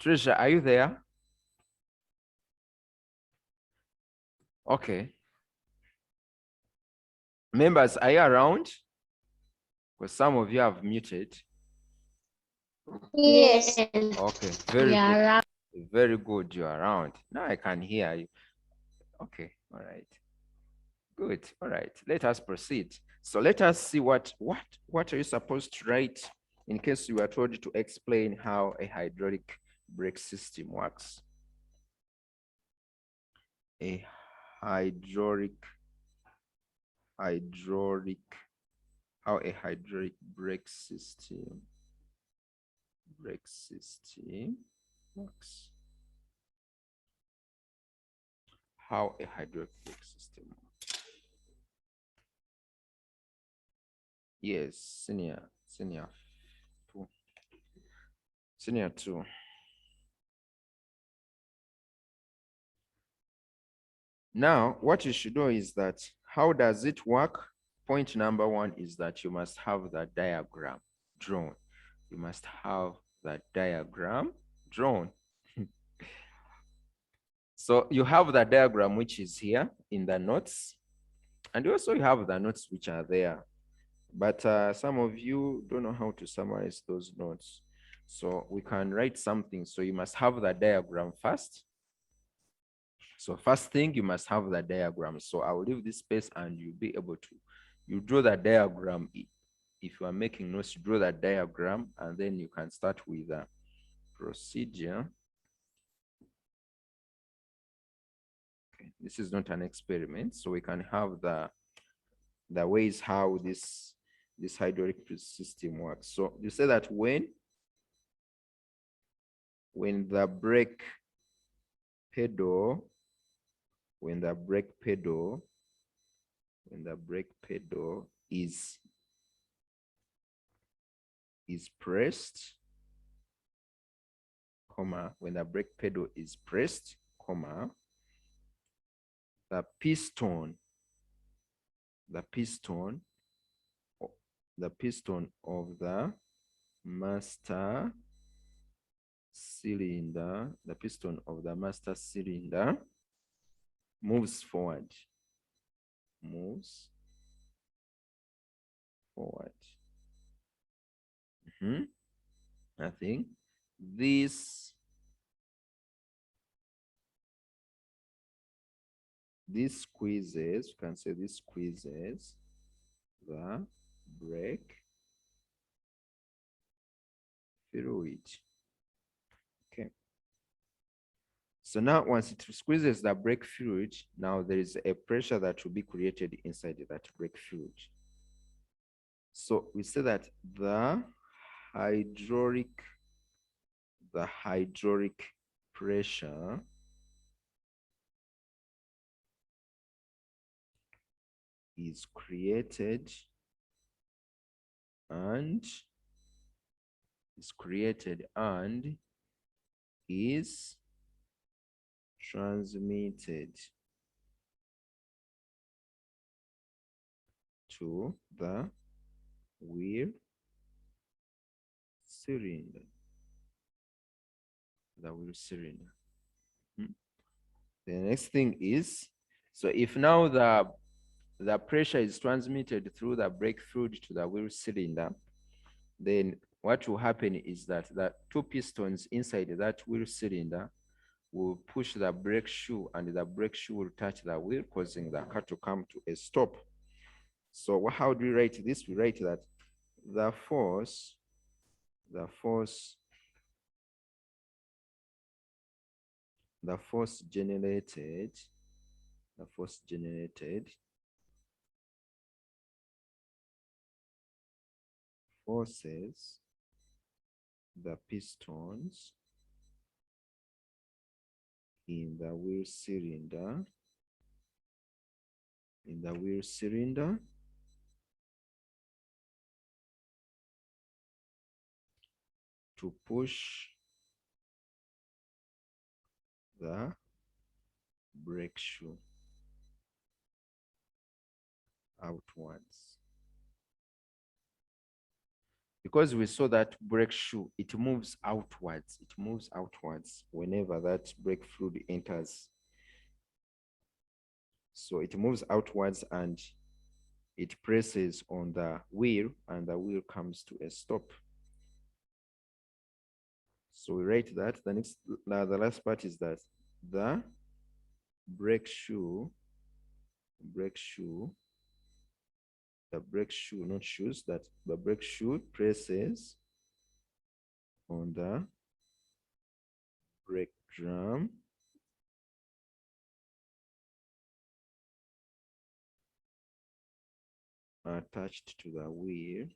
Treasure, are you there? Okay. Members, are you around? Because some of you have muted. Yes. Okay, very good. Very good, you're around. Now I can hear you. Okay, all right. Good, all right. Let us proceed. So let us see what are you supposed to write in case you are told to explain how a hydraulic brake system works. A hydraulic, how a hydraulic brake system works. How a hydraulic brake system works. Yes, senior two. Now, what you should know is that how does it work? Point number one is that you must have the diagram drawn. You must have the diagram drawn. So you have the diagram which is here in the notes, and also you have the notes which are there. But some of you don't know how to summarize those notes. So we can write something. So you must have the diagram first. So first thing, you must have the diagram. So I'll leave this space and you'll be able to, you draw the diagram. If you are making notes, you draw the diagram and then you can start with the procedure. Okay, this is not an experiment. So we can have the ways how this hydraulic system works. So you say that when the brake pedal is pressed, comma, when the brake pedal is pressed, comma, the piston of the master cylinder, moves forward. I think this squeezes, you can say this squeezes the brake fluid. Okay. So now once it squeezes the brake fluid, now there is a pressure that will be created inside that brake fluid. So we say that the hydraulic pressure is created and is transmitted to the wheel cylinder. The next thing is, so if now the pressure is transmitted through the brake fluid to the wheel cylinder, then what will happen is that the two pistons inside that wheel cylinder will push the brake shoe, and the brake shoe will touch the wheel, causing the car to come to a stop. So how do we write this? We write that the force generated forces the pistons in the wheel cylinder to push the brake shoe outwards. because we saw that brake shoe, it moves outwards. It moves outwards whenever that brake fluid enters. So it moves outwards and it presses on the wheel and the wheel comes to a stop. So we write that. The last part is that the brake shoe, not shoes, that the brake shoe presses on the brake drum attached to the wheel,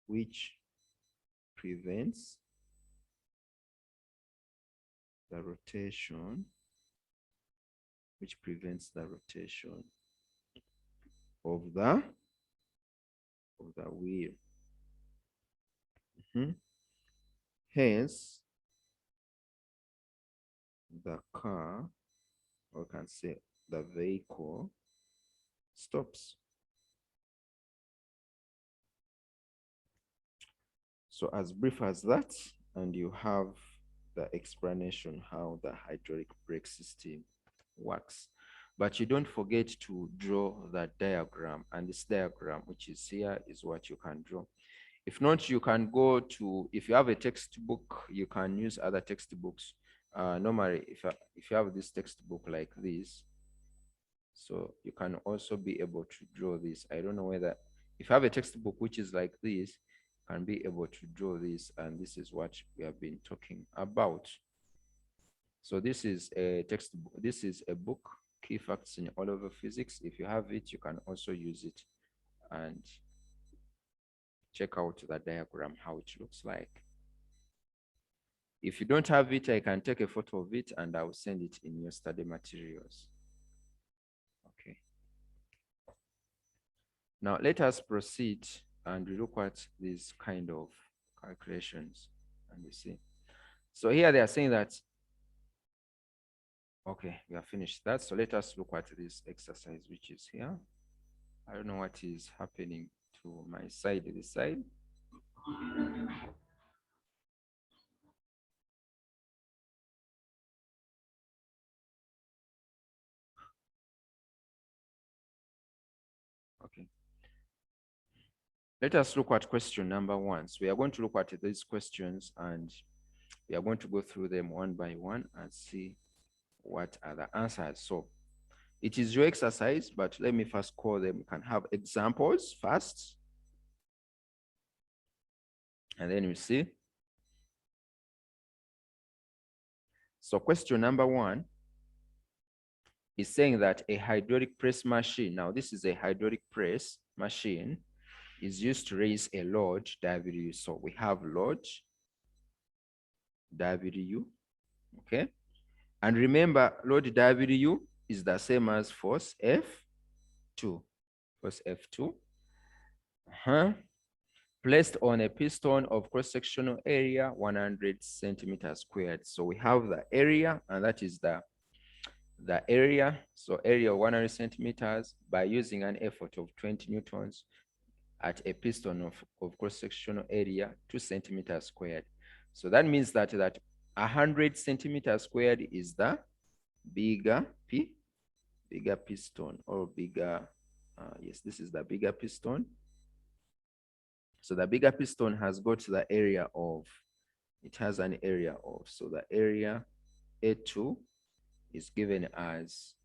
which prevents the rotation, of the wheel. Hence, the car, or can say the vehicle, stops. So as brief as that, and you have the explanation how the hydraulic brake system works. But you don't forget to draw that diagram, and this diagram, which is here, is what you can draw. If not, you can go to, if you have a textbook, you can use other textbooks. Normally, if you have this textbook like this, so you can also be able to draw this. I don't know whether, if you have a textbook which is like this, you can be able to draw this, and this is what we have been talking about. So this is a textbook, this is a book, Key Facts in All Over Physics. If you have it, you can also use it and check out the diagram, how it looks like. If you don't have it, I can take a photo of it and I'll send it in your study materials. Okay. Now let us proceed and look at these kind of calculations, and you see. So here they are saying that, okay, we have finished that. So let us look at this exercise, which is here. I don't know what is happening to my side, this side. Okay. Let us look at question number 1. So we are going to look at these questions and we are going to go through them one by one and see what are the answers. So it is your exercise, but let me first call them. We can have examples first. And then we see. So question number 1 is saying that a hydraulic press machine, now this is a hydraulic press machine, is used to raise a load W. So we have load W, okay? And remember, load W is the same as force F2. Force F2. Placed on a piston of cross-sectional area 100 centimeters squared. So we have the area, and that is the area. So area of 100 centimeters by using an effort of 20 newtons at a piston of cross-sectional area 2 centimeters squared. So that means that 100 centimeters squared is the bigger piston, or bigger, yes, this is the bigger piston. So the bigger piston has got the area of, it has an area of, so the area A2 is given as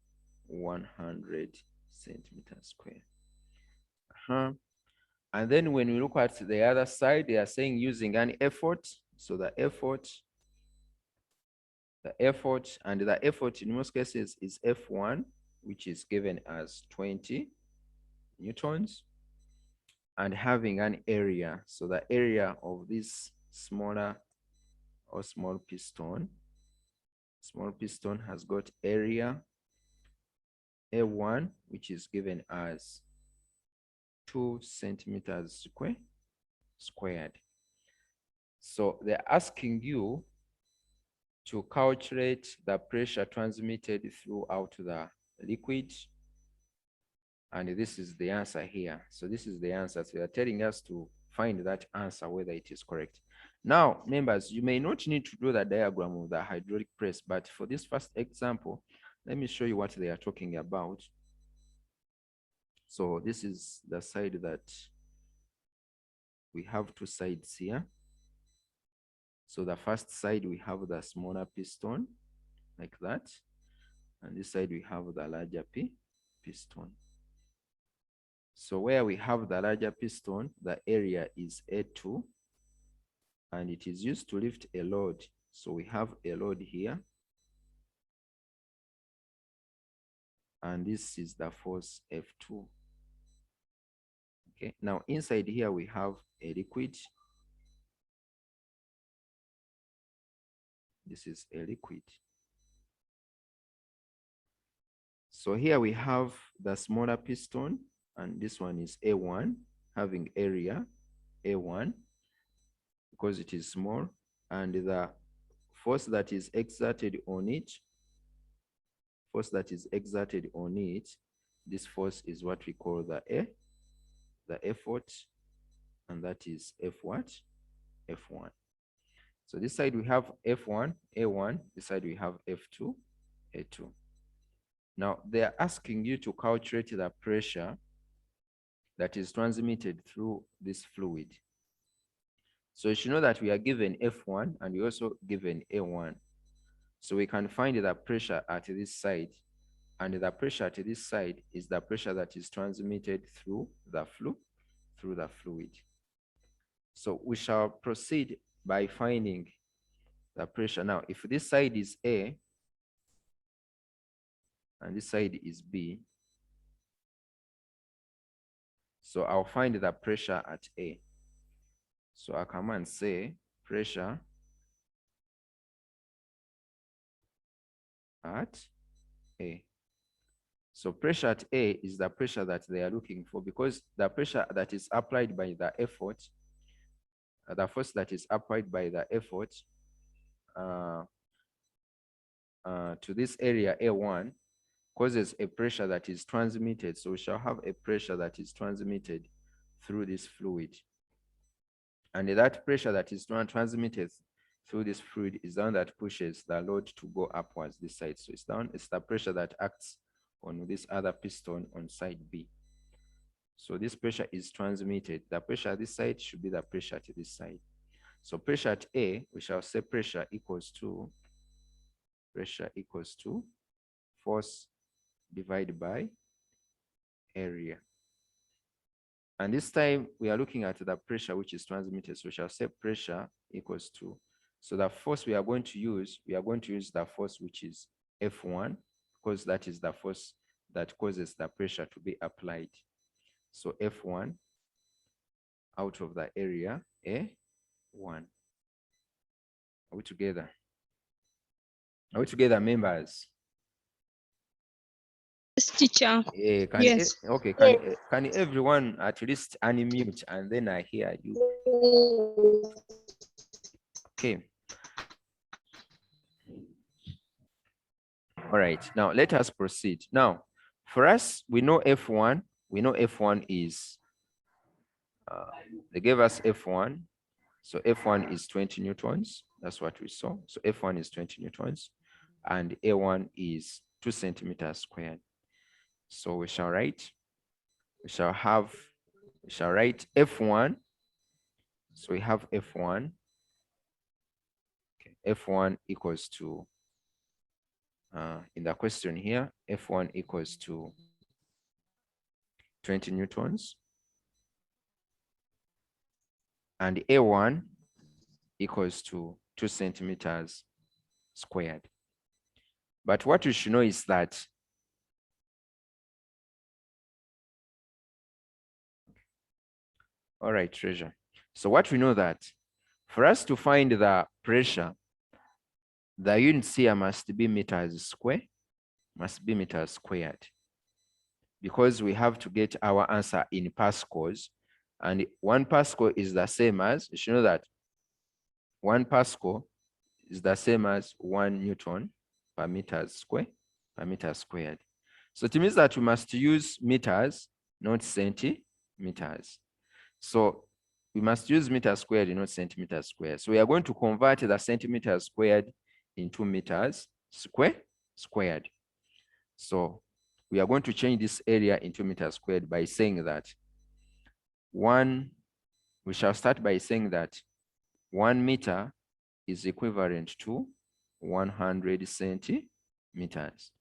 100 centimeters squared. And then when we look at the other side, they are saying using an effort. So the effort and the effort in most cases is F1, which is given as 20 newtons, and having an area. So the area of this smaller or small piston has got area A1, which is given as 2 centimeters squared. So they're asking you to calculate the pressure transmitted throughout the liquid And this is the answer here. So this is the answer. So they are telling us to find that answer, whether it is correct. Now, members, you may not need to draw the diagram of the hydraulic press, but for this first example, let me show you what they are talking about. So this is the side that we have two sides here. So the first side, we have the smaller piston like that. And this side, we have the larger piston. So where we have the larger piston, the area is A2, and it is used to lift a load. So we have a load here, and this is the force F2. Okay, now inside here we have a liquid. This is a liquid. So here we have the smaller piston, and this one is A1, having area A1 because it is small, and the force that is exerted on it, this force is what we call the effort, and that is F what? F1. So this side we have F1, A1, this side we have F2, A2. Now they are asking you to calculate the pressure that is transmitted through this fluid. So you should know that we are given F1 and we also given A1. So we can find the pressure at this side, and the pressure at this side is the pressure that is transmitted through the fluid. So we shall proceed by finding the pressure. Now, if this side is A and this side is B, so I'll find the pressure at A. So I come and say pressure at A. So pressure at A is the pressure that they are looking for, because the pressure that is applied by the effort, the force that is applied by the effort to this area A1 causes a pressure that is transmitted. So we shall have a pressure that is transmitted through this fluid. And that pressure that is transmitted through this fluid is the one that pushes the load to go upwards this side. So it's the pressure that acts on this other piston on side B. So this pressure is transmitted. The pressure at this side should be the pressure at this side. So pressure at A, we shall say pressure equals to force divided by area. And this time we are looking at the pressure which is transmitted. So we shall say pressure equals to, so the force we are going to use the force which is F1, because that is the force that causes the pressure to be applied. So F1 out of the area A1. Are we together? Are we together, members? Yes, teacher. Yeah, Yes. Okay, can everyone at least unmute and then I hear you? Okay. All right, now let us proceed. Now, for us, we know F1. We know F1 is, they gave us F1. So F1 is 20 newtons. That's what we saw. So F1 is 20 newtons and A1 is 2 centimeters squared. So we shall write F1. So we have F1. Okay. F1 equals to, in the question here, F1 equals to 20 newtons. And A1 equals to 2 centimeters squared. But what you should know is that all right, Treasure. So what we know that for us to find the pressure, the units here must be meters squared, because we have to get our answer in Pascals, and 1 Pascal is the same as, you should know that 1 Pascal is the same as 1 Newton per meter squared. So it means that we must use meters, not centimeters. So we must use meters squared, not centimeters squared. So we are going to convert the centimeters squared into meters squared. So we are going to change this area into meters squared by saying that we shall start by saying that 1 meter is equivalent to 100 centimeters.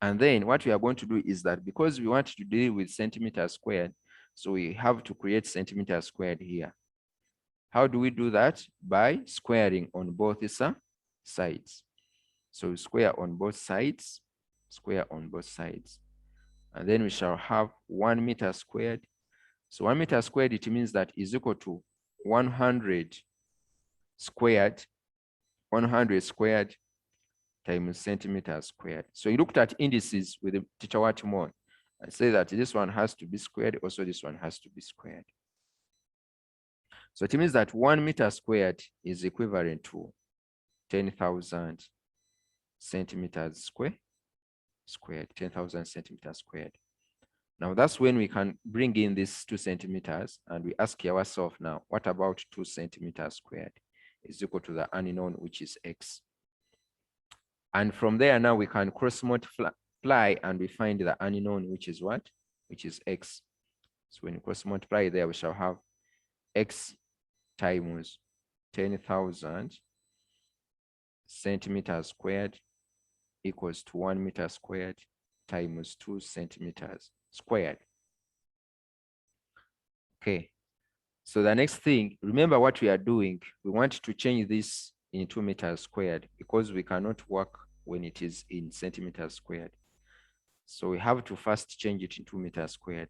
And then what we are going to do is that because we want to deal with centimeters squared, so we have to create centimeters squared here. How do we do that? By squaring on both sides. So we square on both sides, square on both sides. And then we shall have 1 meter squared. So 1 meter squared, it means that is equal to 100 squared, 100 squared times centimeters squared. So you looked at indices with the teacher Watmore and say that this one has to be squared, also this one has to be squared. So it means that 1 meter squared is equivalent to 10,000 centimeters squared, 10,000 centimeters squared. Now that's when we can bring in this 2 centimeters and we ask ourselves now, what about 2 centimeters squared is equal to the unknown, which is x. And from there now we can cross multiply and we find the unknown, which is what? Which is x. So when you cross multiply there, we shall have x times 10,000 centimeters squared equals to 1 meter squared times 2 centimeters squared. Okay. So the next thing, remember what we are doing. We want to change this into meters squared because we cannot work when it is in centimeters squared. So we have to first change it into meters squared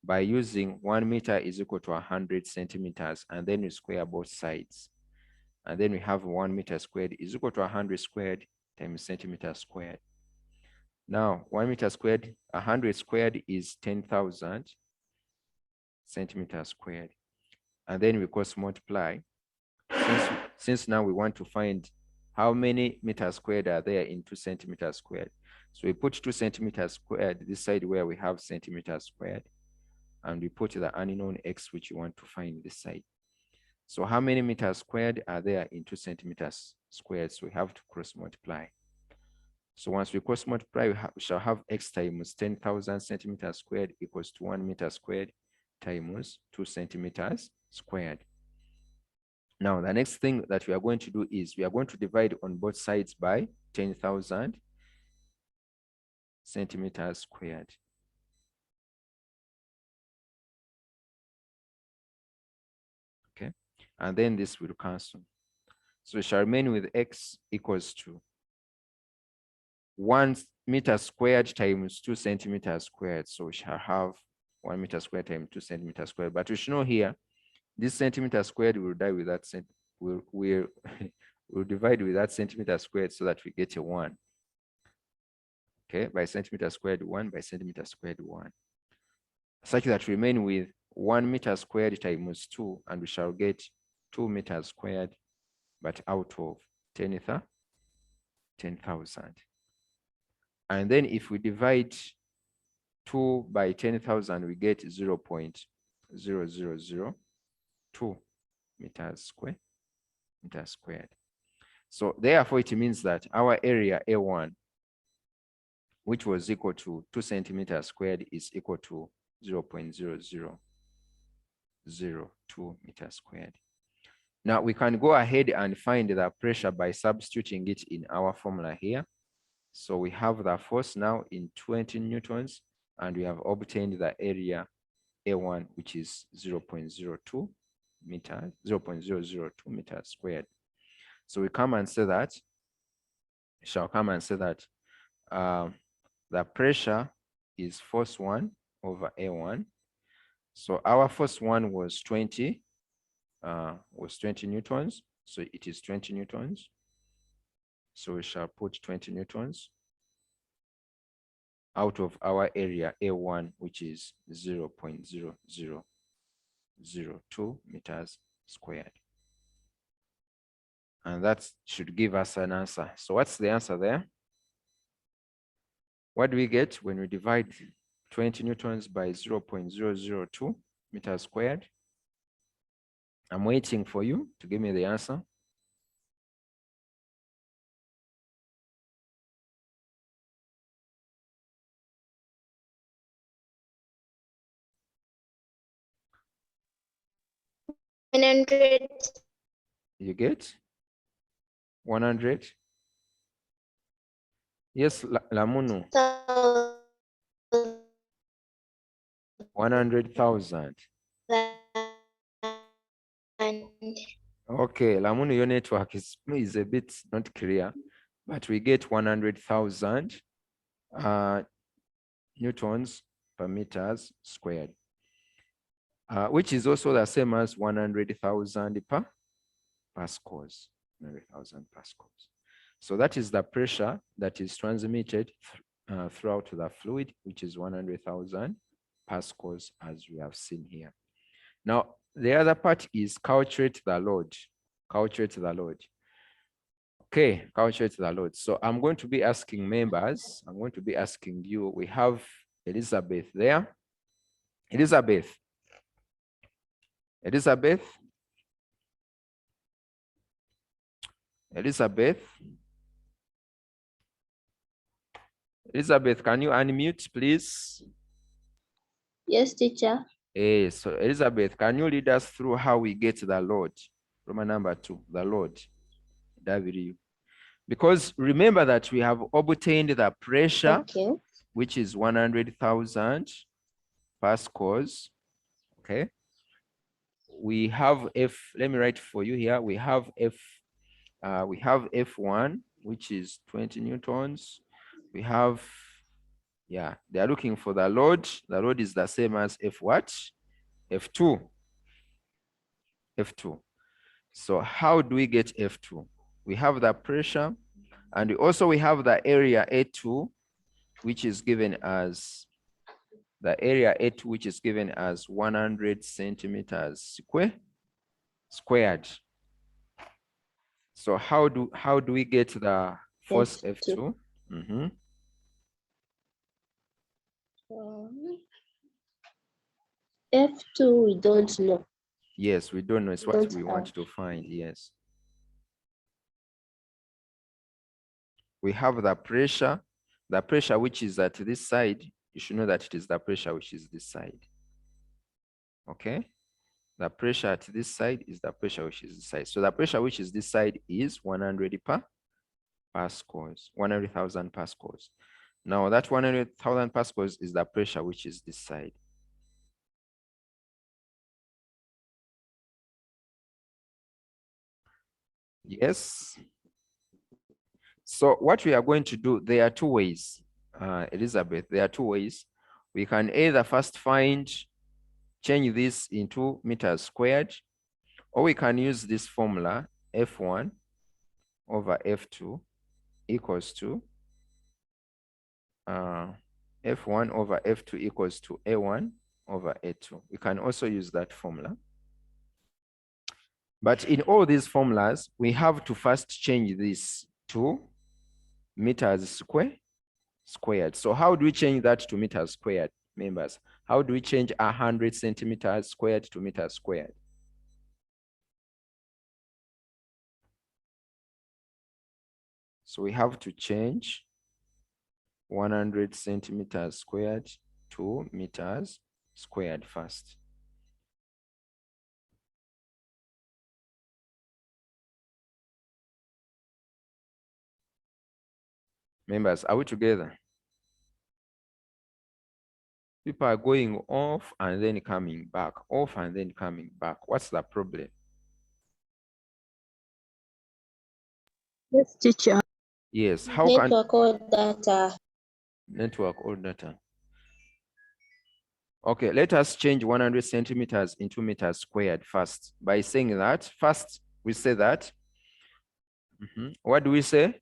by using 1 meter is equal to 100 centimeters, and then we square both sides. And then we have 1 meter squared is equal to 100 squared times centimeters squared. Now, 1 meter squared, 100 squared is 10,000 centimeters squared. And then we cross multiply. Since now we want to find how many meters squared are there in 2 centimeters squared. So we put 2 centimeters squared this side where we have centimeters squared, and we put the unknown x, which you want to find this side. So how many meters squared are there in 2 centimeters squared? So we have to cross multiply. So once we cross multiply, we shall have x times 10,000 centimeters squared equals to 1 meter squared times 2 centimeters squared. Now, the next thing that we are going to do is we are going to divide on both sides by 10,000 centimeters squared. Okay, and then this will cancel. So we shall remain with x equals to 1 meter squared times 2 centimeters squared. So we shall have 1 meter squared times 2 centimeters squared. But we should know here, this centimeter squared will die with that we'll divide with that centimeter squared so that we get a 1. Okay, by centimeter squared 1, by centimeter squared 1. Such that we remain with 1 meter squared times 2, and we shall get 2 meters squared, but out of 10,000. And then if we divide 2 by 10,000, we get 0.0002 meters squared. So therefore, it means that our area A1, which was equal to 2 centimeters squared, is equal to 0.0002 meters squared. Now we can go ahead and find the pressure by substituting it in our formula here. So we have the force now in 20 newtons, and we have obtained the area A1, which is 0.02 meters, 0.002 meters squared. So we come and say that, the pressure is force 1 over A1. So our force 1 was 20 newtons. So it is 20 newtons. So we shall put 20 newtons out of our area A1, which is 0.0002 meters squared. And that should give us an answer. So what's the answer there? What do we get when we divide 20 newtons by 0.002 meters squared? I'm waiting for you to give me the answer. You get 100? Yes, Lamunu. 100,000. Okay, Lamunu, your network is a bit not clear, but we get 100,000 newtons per meters squared, which is also the same as 100,000 pascals. 100,000 pascals. So that is the pressure that is transmitted throughout the fluid, which is 100,000 pascals, as we have seen here. Now, the other part is calculate the load. Calculate the load. Okay, calculate the load. So I'm going to be asking members, I'm going to be asking you, we have Elizabeth there. Elizabeth. Elizabeth. Elizabeth. Elizabeth, can you unmute, please? Yes, teacher. So Elizabeth, can you lead us through how we get the load? Roman number 2, the load, W. Because remember that we have obtained the pressure, Okay. which is 100,000 pascals. Okay. We have F, let me write for you here. We have F1, which is 20 newtons. We have, yeah, they are looking for the load. The load is the same as F what? F2. F2. So how do we get F2? We have the pressure, and also we have the area A2, which is given as the area A2, which is given as 100 centimeters squared. So how do we get the force F2? F2 we don't know. Yes, we don't know. It's what we want to find. Yes. We have the pressure which is at this side. You should know that it is the pressure which is this side. Okay. The pressure at this side is the pressure which is this side. So the pressure which is this side is 100 pascals, 100,000 pascals. Now that 100,000 pascals is the pressure which is this side. Yes. So what we are going to do, there are 2 ways, Elizabeth, there are 2 ways. We can either first change this into meters squared, or we can use this formula, F1 over F2 equals to F1 over F2 equals to A1 over A2. We can also use that formula. But in all these formulas, we have to first change this to meters squared. So how do we change that to meters squared, members? How do we change 100 centimeters squared to meters squared? So we have to change 100 centimeters squared to meters squared first. Members, are we together? People are going off and then coming back, off and then coming back. What's the problem? Yes, teacher. Yes, how network or data? Network or data. Okay, let us change 100 centimeters into meters squared first. By saying that, first we say that, what do we say?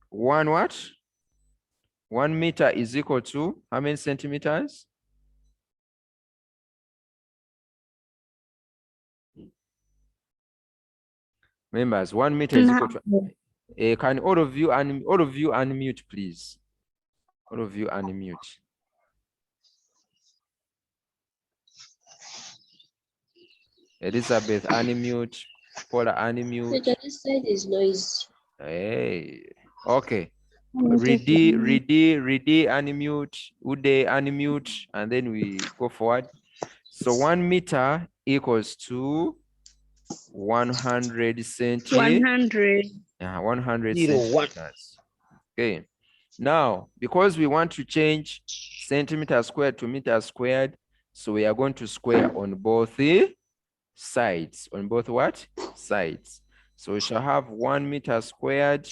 One what? 1 meter is equal to how many centimeters? Members, 1 meter is equal to. Can all of you unmute, please? All of you unmute. Elizabeth, unmute. Paula, unmute. Teacher, this side is noisy. Hey, okay. Unmute. Ready, unmute. Ude, unmute, and then we go forward. So 1 meter equals to 100 centi. 100. 100 01. centimeters. Okay. Now, because we want to change centimeter squared to meter squared, so we are going to square on both the sides. On both what? Sides. So we shall have 1 meter squared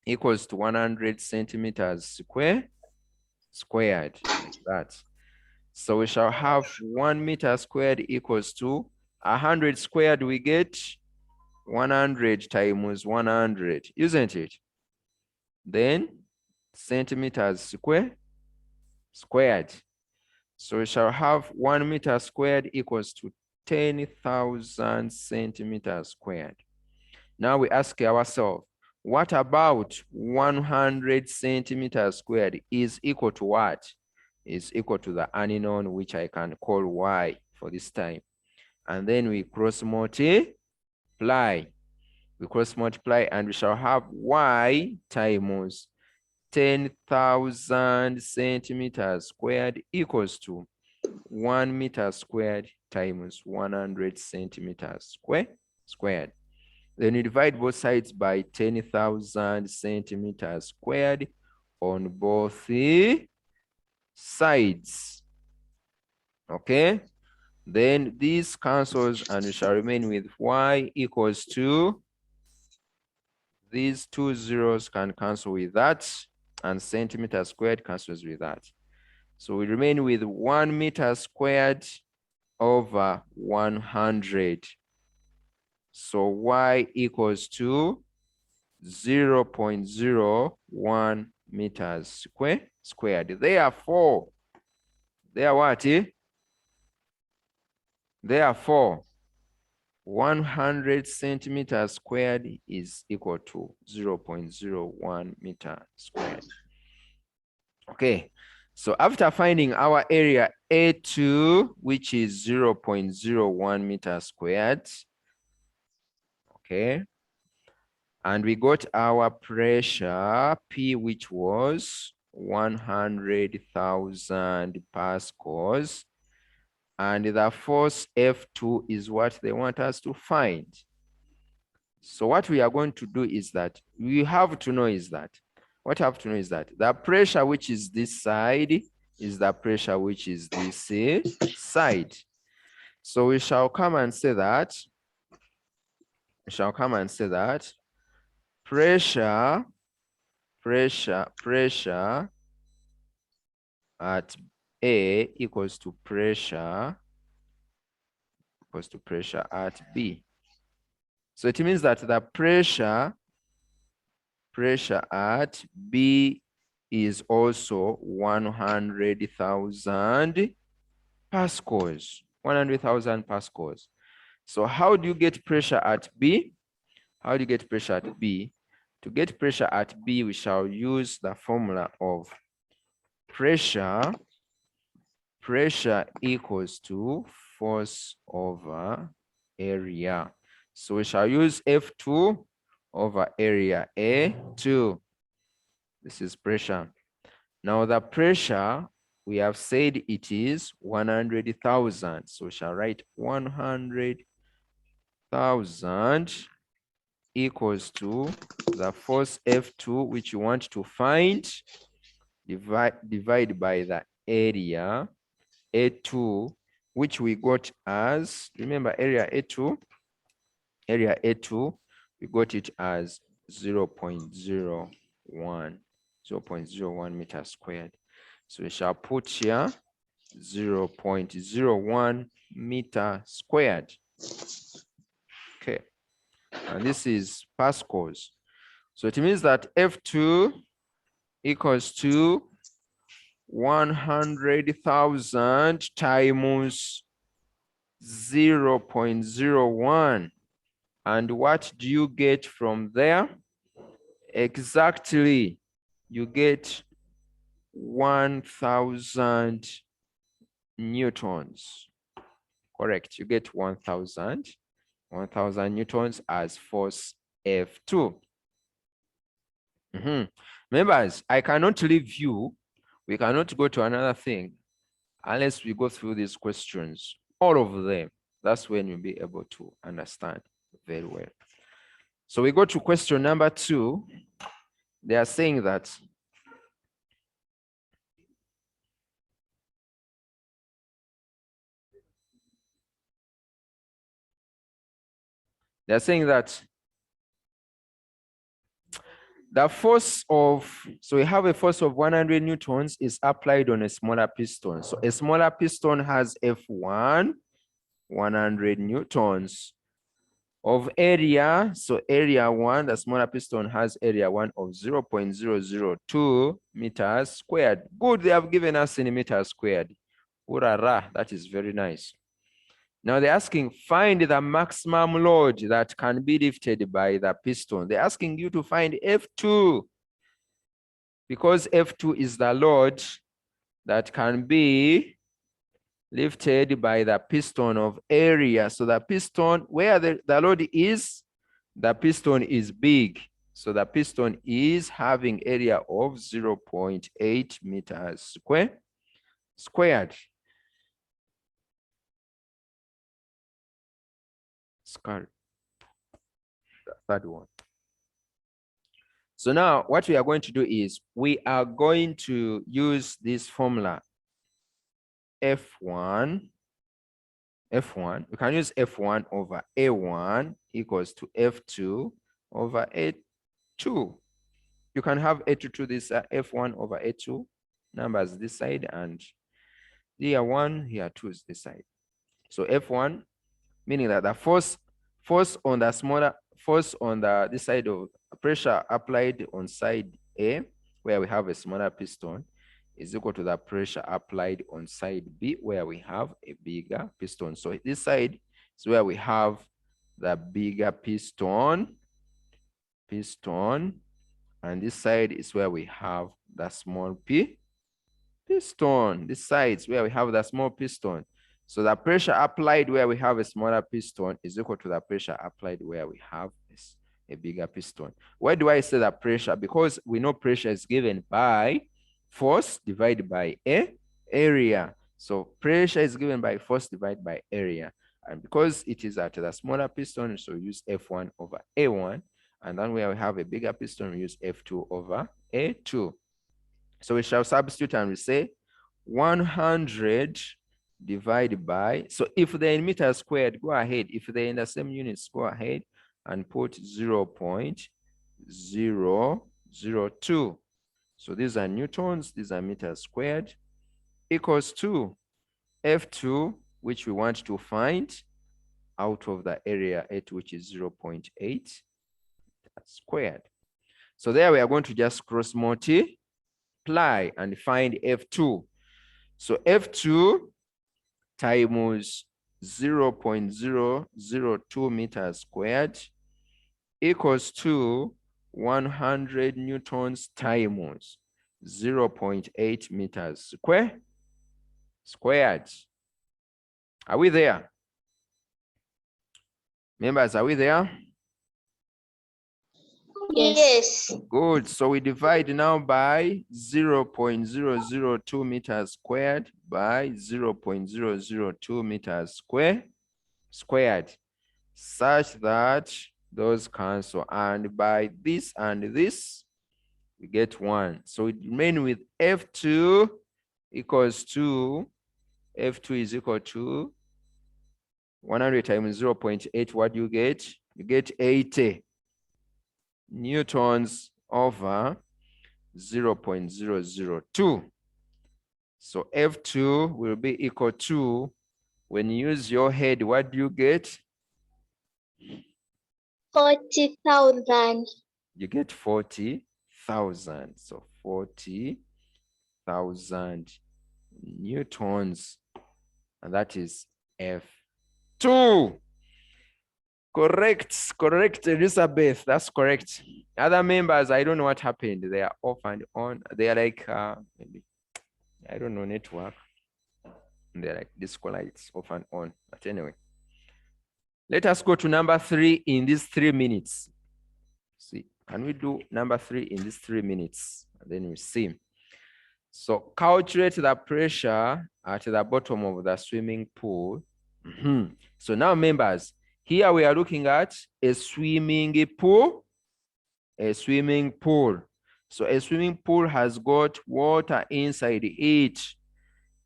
equals to 100 centimeters squared, like that. So we shall have 1 meter squared equals to 100 squared, we get 100 times 100, isn't it? Then centimeters squared. So we shall have 1 meter squared equals to 10,000 centimeters squared. Now we ask ourselves, what about 100 centimeters squared is equal to what? Is equal to the unknown, which I can call y for this time. And then we cross multiply. We cross multiply and we shall have y times 10,000 centimeters squared equals to 1 meter squared times 100 centimeters squared. Then you divide both sides by 10,000 centimeters squared on both the sides. Okay. Then this cancels and we shall remain with y equals to, these 2 zeros can cancel with that, and centimeter squared cancels with that. So we remain with 1 meter squared over 100. So y equals to 0.01 meters squared. Therefore, Therefore, 100 centimeters squared is equal to 0.01 meter squared. Okay, so after finding our area A2, which is 0.01 meter squared, okay, and we got our pressure P, which was 100,000 pascals, and the force F2 is what they want us to find. So what we are going to do is that we have to know is that, what I have to know is that the pressure which is this side is the pressure which is this side. So we shall come and say that, pressure at A equals to pressure at B. So it means that the pressure at B is also 100,000 pascals. 100,000 pascals. So how do you get pressure at B? How do you get pressure at B? To get pressure at B, we shall use the formula of pressure equals to force over area. So we shall use F2 over area A2. This is pressure. Now the pressure, we have said it is 100,000. So we shall write 100,000 equals to the force F2, which you want to find, divide by the area A2, which we got as, remember area A2, we got it as 0.01 meters squared. So we shall put here 0.01 meter squared. Okay, and this is pascals. So it means that F2 equals to 100,000 times 0.01. And what do you get from there? Exactly, you get 1,000 newtons. Correct. You get 1,000 newtons as force F2. Members, I cannot leave you. We cannot go to another thing unless we go through these questions, all of them. That's when you'll be able to understand very well. So we go to question number 2. They are saying that the force of, so we have a force of 100 newtons is applied on a smaller piston. So a smaller piston has F1, 100 newtons of area. So area 1, the smaller piston has area 1 of 0.002 meters squared. Good, they have given us in meters squared. Urara, that is very nice. Now they're asking, find the maximum load that can be lifted by the piston. They're asking you to find F2, because F2 is the load that can be lifted by the piston of area. So the piston, where the load is, the piston is big. So the piston is having area of 0.8 meters squared. The third one. So now what we are going to do is we are going to use this formula F1. We can use F1 over A1 equals to F2 over A2. You can have A2 to this F1 over A2 numbers this side, and here 1, here 2 is this side. So F1, meaning that the force on the smaller, force on this side of pressure applied on side A, where we have a smaller piston, is equal to the pressure applied on side B, where we have a bigger piston. So this side is where we have the bigger piston, and this side is where we have the small piston. This side is where we have the small piston. So the pressure applied where we have a smaller piston is equal to the pressure applied where we have a bigger piston. Why do I say that pressure? Because we know pressure is given by force divided by area. So pressure is given by force divided by area. And because it is at the smaller piston, so we use F1 over A1. And then where we have a bigger piston, we use F2 over A2. So we shall substitute and we say 100 divided by, so if they're in meters squared, go ahead. If they're in the same units, go ahead and put 0.002. So these are newtons, these are meters squared, equals to F2, which we want to find out of the area 8, which is 0.8 squared. So there we are going to just cross multiply and find F2. So F2 times 0.002 meters squared equals to 100 newtons times 0.8 meters squared. Are we there? Members, are we there? Yes. Good. So we divide now by 0.002 meters squared by 0.002 meters squared, such that those cancel. And by this and this, we get 1. So we remain with F2 equals to, F2 is equal to 100 times 0.8. What do you get? You get 80 newtons over 0.002. So F2 will be equal to, when you use your head, what do you get? 40,000. You get 40,000. So 40,000 newtons, and that is F2. Correct, Elizabeth. That's correct. Other members, I don't know what happened. They are off and on. They are like, maybe I don't know network. They're like disco lights off and on. But anyway, let us go to number 3 in these 3 minutes. See, can we do number 3 in these 3 minutes? And then we see. So calculate the pressure at the bottom of the swimming pool. So now, members, here we are looking at a swimming pool. A swimming pool. So a swimming pool has got water inside it.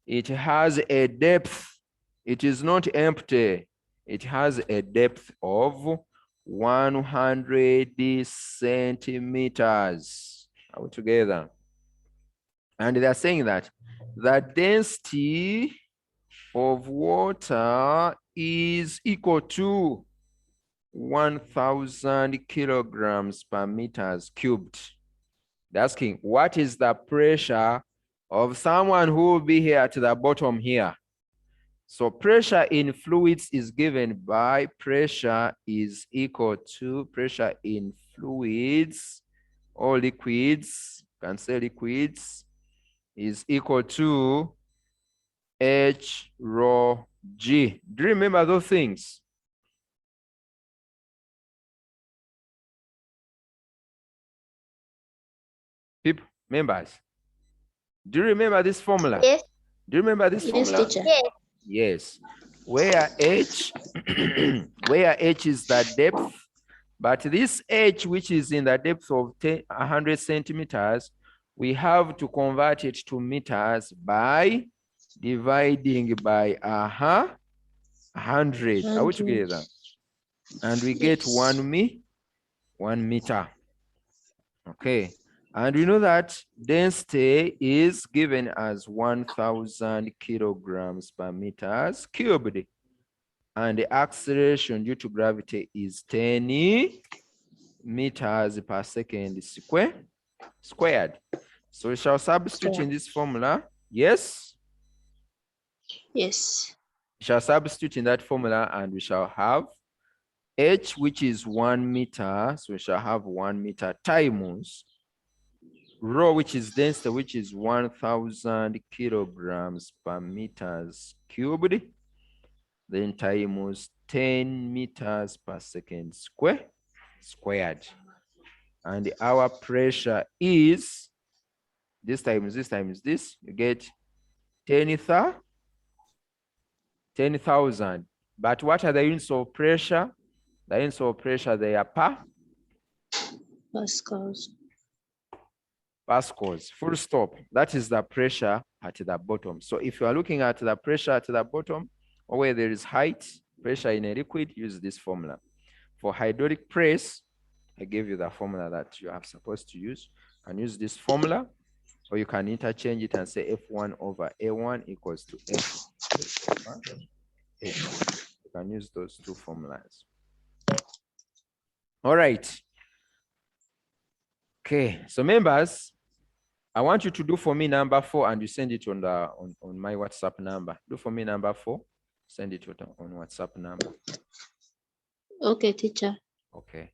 It has a depth. It is not empty. It has a depth of 100 centimeters. Are we together? And they are saying that the density of water is equal to 1,000 kilograms per meters cubed. They're asking, what is the pressure of someone who will be here at the bottom here? So pressure in fluids is given by pressure is equal to pressure in fluids or liquids, can say liquids, is equal to H rho G. Do you remember those things? People, members, do you remember this formula? Yes. Do you remember this formula? Yes, teacher. Yes. Yes. Where H, where H is the depth, but this H, which is in the depth of 100 centimeters, we have to convert it to meters by dividing by 100. Are we together? And we get 1 meter. Okay. And we know that density is given as 1,000 kilograms per meters cubed. And the acceleration due to gravity is 10 meters per second squared. So we shall substitute in this formula. Yes? Yes. We shall substitute in that formula and we shall have H, which is 1 meter. So we shall have 1 meter times rho, which is density, which is 1,000 kilograms per meters cubed, then times 10 meters per second squared. And our pressure is this times this, you get 10,000. But what are the units of pressure? The units of pressure, they are Pascals. Pascals, full stop. That is the pressure at the bottom. So if you are looking at the pressure at the bottom, or where there is height, pressure in a liquid, use this formula. For hydraulic press, I gave you the formula that you are supposed to use, and use this formula, or you can interchange it and say F1 over A1 equals to F over A. You can use those two formulas. All right. Okay, so members, I want you to do for me number 4 and you send it on my WhatsApp number. Do for me number 4, send it on WhatsApp number. Okay, teacher. Okay.